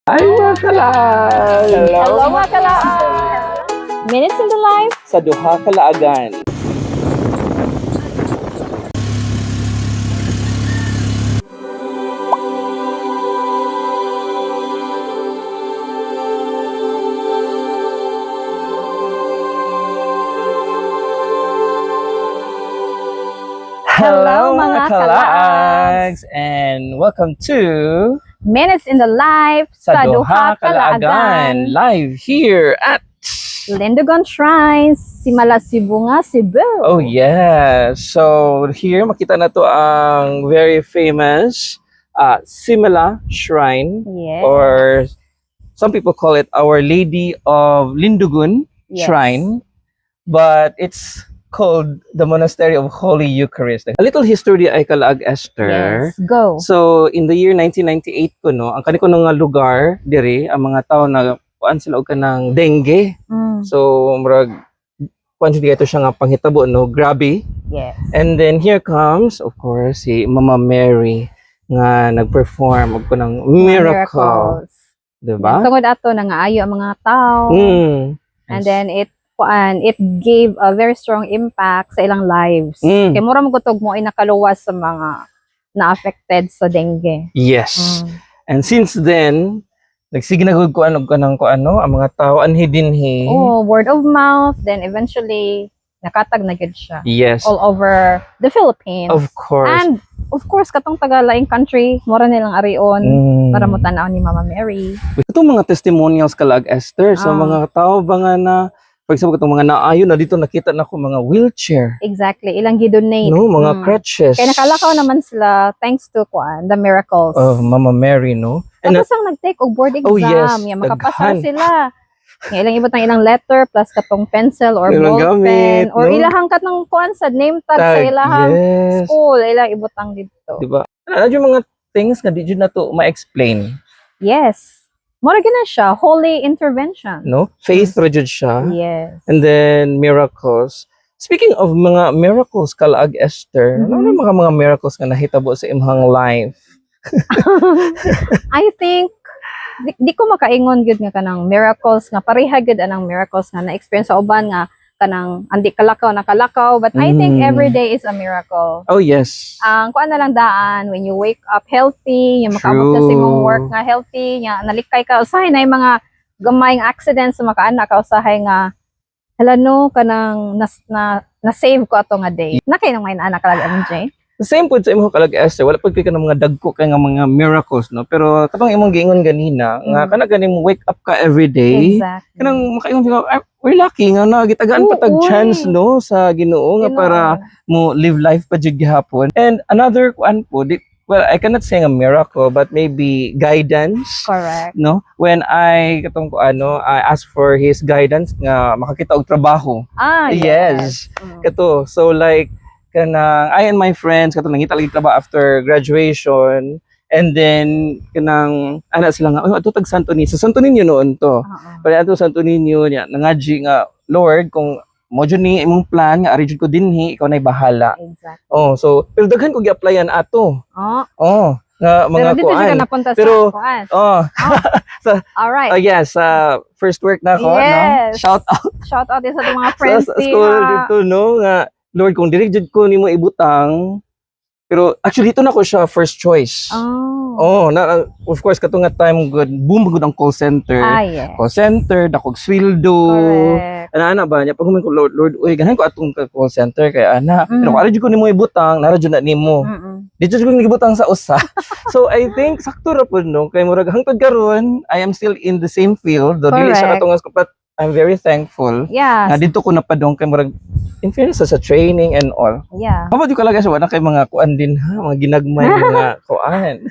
Ay, makalaan! Hello mga kalaan! Minutes in the life. Sa duha ka laagan. Hello, mga kalaags! And welcome to Minutes in the life Sa Duha ka Laagan, live here at Lindogon Shrines, Simala Sibunga, Cebu. Oh yeah. So here makita na to ang very famous Simala Shrine, Yes. or some people call it Our Lady of Lindogon Yes. Shrine, but it's called the Monastery of Holy Eucharist. A little history ay kalaag, Esther. Yes, go. So in the year 1998 ko no, ang kaniko nga lugar diri ang mga tao na kuan sila og kanang dengue. So murag kuan dito siya nga panghitabo no, grabe. Yes. And then here comes of course si Mama Mary nga nagperform og kanang miracle, Miracles. diba? Tungod ato nangaayo ang mga tao. And then it gave a very strong impact sa ilang lives. Kay mura mo gutog mo ay nakaluwas sa mga na-affected sa dengue. Yes. And since then, nagsige na gud ko ano kanang ano ang mga tao anhi dinhi. Oh, word of mouth, then eventually nakatag na gid siya Yes. all over the Philippines. Of course. And of course katong taga-laing country, mura nilang arion para mo tan-aw ni Mama Mary. Itong mga testimonials kalag, Esther, sa mga tao ba nga na, for example, itong mga naayon na dito nakita na ko mga wheelchair. Exactly, ilang gidonate. No, mga crutches. Kaya nakalakaw naman sila thanks to the miracles. Oh, Mama Mary, no? And Tapos ang nag-take og board exam, Oh, yes, yan, makapasa daghan. sila. Nga ilang ibot ng ilang letter plus katong pencil or Ilang ball pen gamit, or no? ilahang katong kuan sa name tag sa ilahang yes. school, ilang ibutang dito. Diba? Ano yung mga things nga di dyan na to ma-explain, Yes. Mura gina siya, holy intervention. no? Faith rajud siya. Yes. And then miracles. Speaking of mga miracles kalag, Esther, ano na mga miracles nga nahitabo sa imong life? I think di ko makaingon gyud nga kanang miracles nga pareha gyud anang miracles nga na-experience sa uban nga kanang andi kalakaw nakalakaw, but I think every day is a miracle. Oh, yes. Ang kuan na lang daan when you wake up healthy, yung makaabot ka sa imong work nga healthy, nga nalikay ka usahay na yung mga gamayng accidents sa makaana ka usahay nga hala no kanang na save ko ato nga day. Nakay nang may anak kalag MJ. The same po sa imong kalag, Esther, wala pag ka ng mga dagko kay nga mga miracles, no? Pero katong imong giingon ganina, nga kana ganing wake up ka every day. Exactly. Kanang makaingon ka, we're lucky nga na gitagaan pa tag chance, no, sa Ginoo nga para mo live life pa jud gihapon. And another kuan po, well, I cannot say a miracle, but maybe guidance. Correct. No, when I katong I ask for his guidance nga makakita og trabaho. Yes. Kato, so like kanang I and my friends katong nangita lagi trabaho after graduation, and then kanang ana sila nga ato tag Santo Niño. Sa Santo Niño noon to. Pero ato Santo Niño nya nangaji nga Lord kung mo jud ni imong plan nga ari jud ko dinhi, ikaw nay bahala. Exactly. Oh, so pero daghan ko gi-applyan ato. Nga mga pero dito kuan. siya napunta Pero, sa kuan. All right. yes, first work na ako, Yes. no? Shout out Shout out din sa mga friends sa school dito, no? Nga, Lord, kung dili jud ko nimo ibutang, pero actually ito na ko siya first choice. Of course katong nga time good, boom good ang call center. Yes. Call center, dakog sweldo. Correct. Ana ba niya pag ko Lord, uy, ganahan ko atong call center kay ana. Pero kung ari jud ko nimo ibutang, nara jud na nimo. Dito jud ko nibutang sa usa. So I think sakto ra pud no kay murag hangtod karon, I am still in the same field. Do dili siya katong but I'm very thankful. Yes. Nga dito ko napadong kay murag in fairness sa training and all. Yeah. How di ko lagi sa wala kay mga kuan din ha, mga ginagmay mga kuan.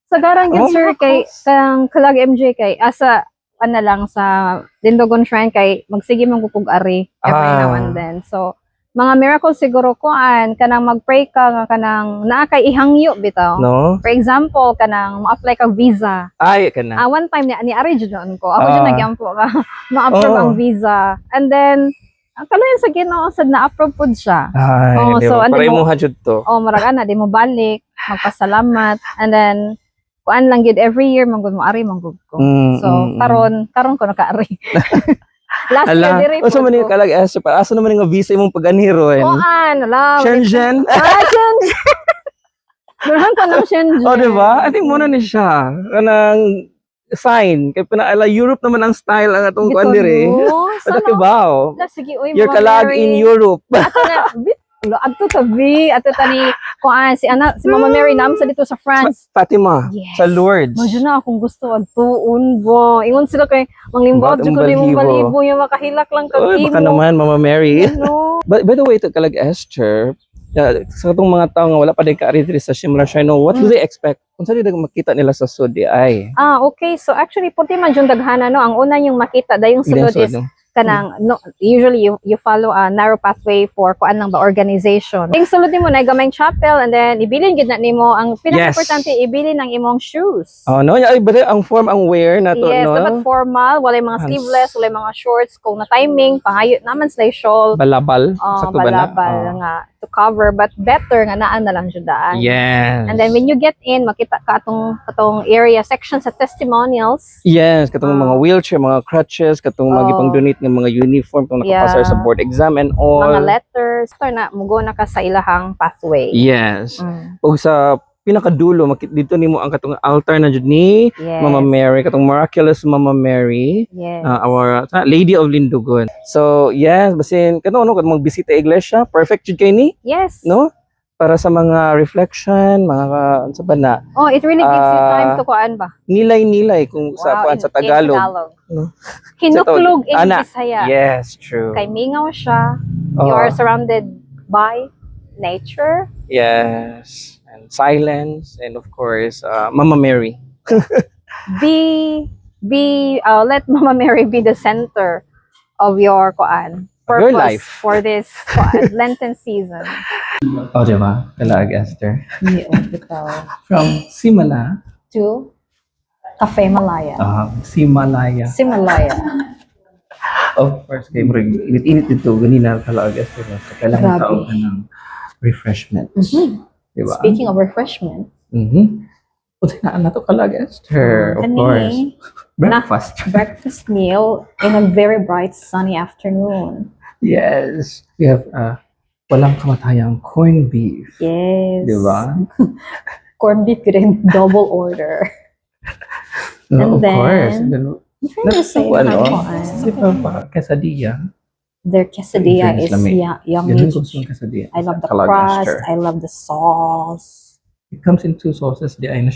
Sa garang yun, sir, kay kang kalag MJ kay asa lang sa Lindogon Shrine kay magsige man kukog ari every now and then. So mga miracles siguro kuan kanang mag-pray ka nga kanang naa kay ihangyo bitaw. No? For example, kanang ma-apply kag visa. Ay kana. One time ni ari jud noon ko. Ako jud nagyampo ka ma-approve ang visa. And then ang kalayan sa Ginoo sad na-approve pud siya. Ay, so para imo hajud to. marag ana di mo balik, magpasalamat, and then kuan lang gid every year manggod mo ari manggod ko. So karon ko nakaari. Last year diri po. Unsa man yung kalag para asa naman yung visa imong pag-anhiro? Ala. Shenzhen. Shenzhen. Durhan ko ng Shenzhen. Oh, di ba? I think muna ni siya. Kanang sign kay pinaala Europe naman ang style ang atong kuan diri. Sa Cubao. Sige, uy, You're kalag in Europe. Ato tabi, ato tani kuan si Mama Mary nam sa dito sa France. Fatima, sa Lourdes. Mo na akong gusto adtuon bo. Ingon sila kay manglimbawd jud ko nimong balibo yung makahilak lang kag imo. Baka naman Mama Mary. By the way, ito kalag Esther, sa itong mga tao nga wala pa din ka-ari sa Shimla Shino, what do they expect? Kung saan nila makita nila sa Sudi ay? Okay. So actually, puti man yung daghana, no? Ang una yung makita, dahil yung sunod is kanang usually you follow a narrow pathway for kuan lang ba organization. Yung sulod nimo na gamayng chapel and then ibilin gid na nimo ang pinaka-importante ibilin ang imong shoes. Oh no, ay but ang form ang wear na to yes, no. Dapat formal, walay mga sleeveless, walay mga shorts, kung na timing pangayo naman sila shawl. Balabal sa balabal nga to cover but better nga naa na lang jud daan. Yes. And then when you get in, makita ka atong area section sa testimonials. Yes, katong mga wheelchair, mga crutches, katong magipang donate ng mga uniform kung nakapasar sa board exam and all. Mga letters, na mugo na ka sa ilahang pathway. Yes. Ug sa pinakadulo dito nimo ang katong altar na jud ni Mama Mary, katong miraculous Mama Mary. Our Lady of Lindugon. So, yes, basin katong katong magbisita iglesia, perfect jud kay ni. Yes. No? Para sa mga reflection, mga sa bana. It really gives you time to kuan ba? Nilay-nilay kung sa kuan sa Tagalog. No? Hinuklog in Bisaya. Yes, true. Kay mingaw siya. You are surrounded by nature. Yes. And silence and of course, Mama Mary. Let Mama Mary be the center of your kuan. Purpose your life for this Lenten season. Oh, diba? Kalag Esther. From Simala to Cafe Malaya. Simalaya. Of course, kay Brig. Init dito ganina kalag Esther. So, kailangan taong ka ng refreshment. Diba? Speaking of refreshment. Utinaan na to kalag Esther. Of course. Breakfast meal in a very bright sunny afternoon. Yes. We have walang kamatayang corned beef. Yes. Diba? Corned beef rin, double order. No, of course. Quesadilla. Their quesadilla is yummy. I love the crust. I love the sauce. It comes in two sauces. And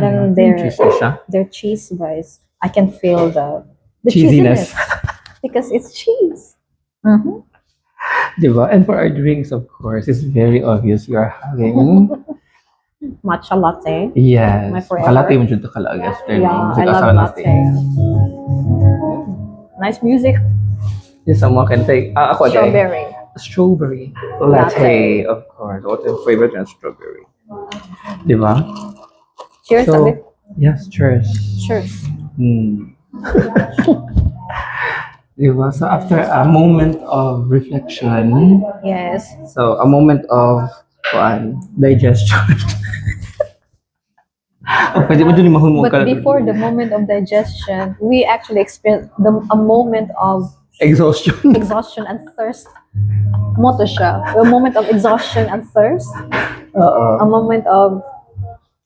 then their cheese, guys. I can feel the cheesiness because it's cheese. Diba? And for our drinks, of course, it's very obvious you are having matcha latte. Yes. My forever. Latte mo dyan to kalag Esther. I love latte. Nice music. Yes, someone can take ako strawberry latte, of course. What's your favorite and strawberry? Diba? Cheers, so, yes, cheers. Cheers. Diba? So after a moment of reflection, yes. So a moment of digestion. But before the moment of digestion, we actually experienced a moment of exhaustion and thirst. Moto siya. A moment of exhaustion and thirst. A moment of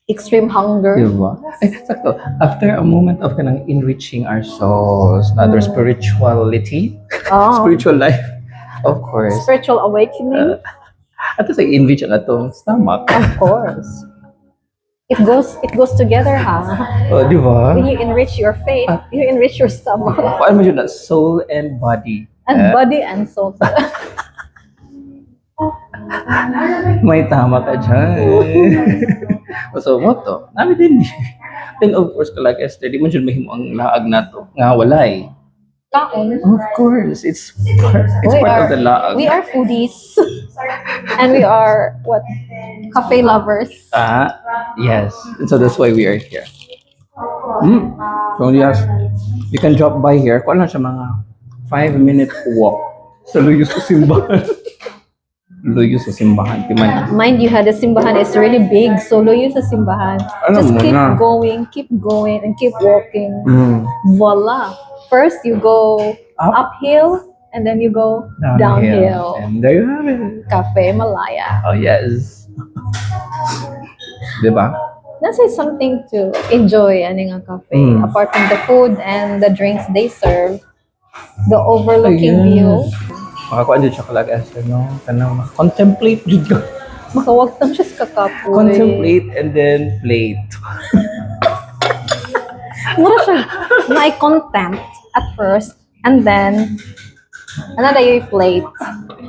extreme hunger. Diba? Exacto. After a moment of kanang enriching our souls, another spirituality, spiritual life, of course. Spiritual awakening. At least enrich ang atong stomach. Of course. It goes together, Oh, di ba? When you enrich your faith, you enrich your stomach. Paano mo yun na? Soul and body. And body and soul. May tama ka dyan. So, moto. Namin din. And of course, kalag Esther, di man dyan mahimo ang laag na to. Nga walay. Kaon. Of course. It's part of the laag. We are foodies. And we are, cafe lovers. Yes. And so that's why we are here. So, yes, you can drop by here. Kung ano siya mga 5-minute walk sa Luyos sa simbahan. luyo sa simbahan. Timan. Mind you, the simbahan is really big, so loyo sa simbahan. Alam Just mo keep going, and keep walking. Mm. Voila! First, you go uphill, and then you go downhill. And there you have it. Cafe Malaya. Oh, yes. Diba? That's something to enjoy ano nga cafe. Mm. Apart from the food and the drinks they serve, the overlooking view. Makakuha dyan siya kalaga, no? Kanang contemplate dyan ka. Makawag tam siya sa kakapoy. Contemplate and then plate. Mura siya. May contempt at first, and then another yung plate.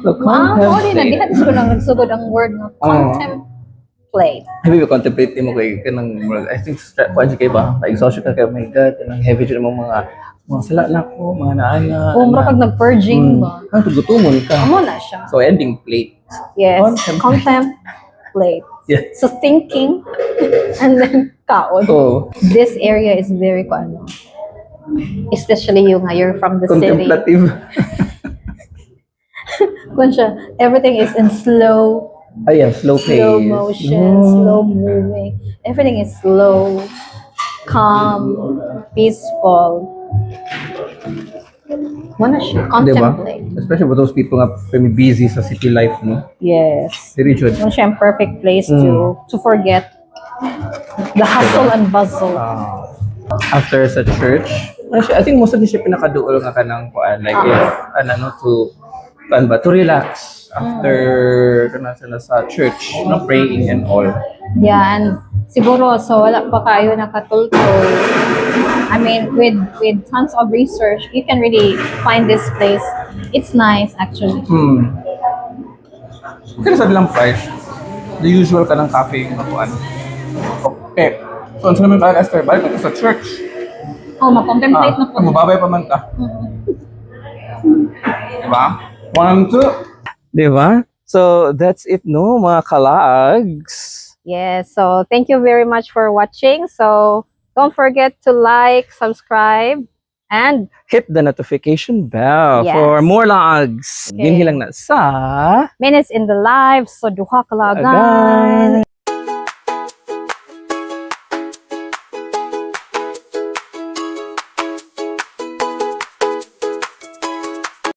So, Di na. Dihat siguro nang nagsugod ang word na contemplate. Heavy ba contemplate mo kay kanang I think kuan siya kay ba? Exhaustion ka kay, oh my god, kanang heavy dyan mo mga sala na ko, mga naana. Mura pag nag-purging ba? Ang tugutumon ka. Amo na siya. So, ending plate. Yes. Contemplate. Yeah. So thinking and then kaon. So, This area is very ano. Especially you're from the city. contemplative. Kung siya, everything is in slow Slow pace. slow motion, slow moving. Everything is slow, calm, peaceful. Wanna siya, contemplate. Diba? Especially for those people nga very busy sa city life, no? Yes. Very good. Wanna siya ang perfect place to forget the hustle and bustle. After sa church, I think most of the siya pinakaduol nga kanang kuan like to relax after kana sa church, praying and all. Yeah, and siguro so wala pa kayo nakatultol. I mean, with tons of research, you can really find this place. It's nice actually. Kaya sa lang price, the usual kanang cafe nga kuan. Okay. So, ano naman ka, Esther? Balik na sa church. Oh, ma-contemplate na po. Mababay pa man ka. Diba? 1, 2. Diba? So, that's it, no, mga kalags. Yes, so thank you very much for watching. So don't forget to like, subscribe, and Hit the notification bell Yes. for more lags. Okay. Ginhilang na sa minutes in the live. So duha kalagan. Agan.